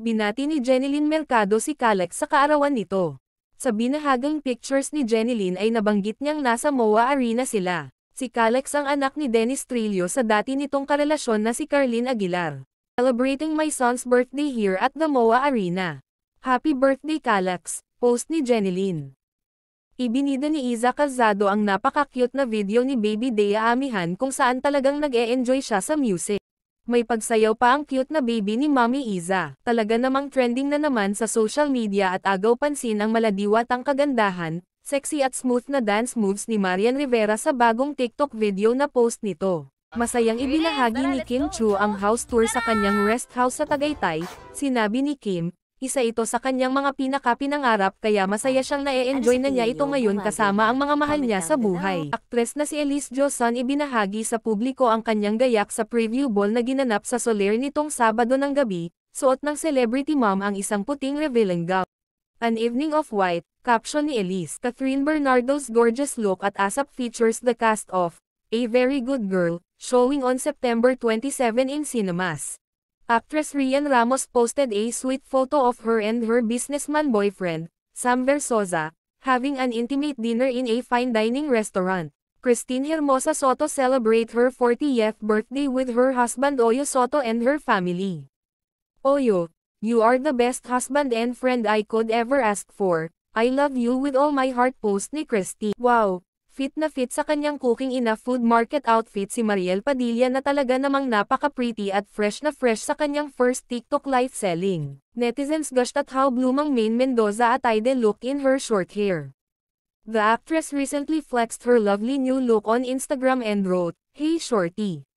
Binati ni Jeneline Mercado si Calix sa kaarawan nito. Sa binahagang pictures ni Jeneline ay nabanggit niyang nasa MOA Arena sila. Si Calix ang anak ni Dennis Trillo sa dati nitong karelasyon na si Carlene Aguilar. Celebrating my son's birthday here at the MOA Arena. Happy birthday Calix, post ni Jeneline. Ibinida ni Iza Calzado ang napaka-cute na video ni Baby Dea Amihan kung saan talagang nag-e-enjoy siya sa music. May pagsayaw pa ang cute na baby ni Mommy Iza. Talaga namang trending na naman sa social media at agaw pansin ang maladiwatang kagandahan, sexy at smooth na dance moves ni Marian Rivera sa bagong TikTok video na post nito. Masayang ibinahagi ni Kim Chu ang house tour sa kanyang rest house sa Tagaytay. Sinabi ni Kim, isa ito sa kanyang mga pinaka-pinangarap kaya masaya siyang na-e-enjoy na niya ito ngayon kasama ang mga mahal niya sa buhay. Aktres na si Elise Joson ibinahagi sa publiko ang kanyang gayak sa preview ball na ginanap sa Soler nitong Sabado ng gabi, suot ng celebrity mom ang isang puting revealing gown. An evening of white, caption ni Elise. Catherine Bernardo's gorgeous look at ASAP features the cast of A Very Good Girl, showing on September 27 in cinemas. Actress Rian Ramos posted a sweet photo of her and her businessman boyfriend, Sam Versosa, having an intimate dinner in a fine dining restaurant. Christine Hermosa Soto celebrate her 40th birthday with her husband Oyo Soto and her family. Oyo, you are the best husband and friend I could ever ask for. I love you with all my heart, post ni Christine. Wow! Fit na fit sa kanyang cooking in a food market outfit si Mariel Padilla na talaga namang napaka-pretty at fresh na fresh sa kanyang first TikTok live selling. Netizens gushed at how blooming Maine Mendoza attire look in her short hair. The actress recently flexed her lovely new look on Instagram and wrote, "Hey shorty.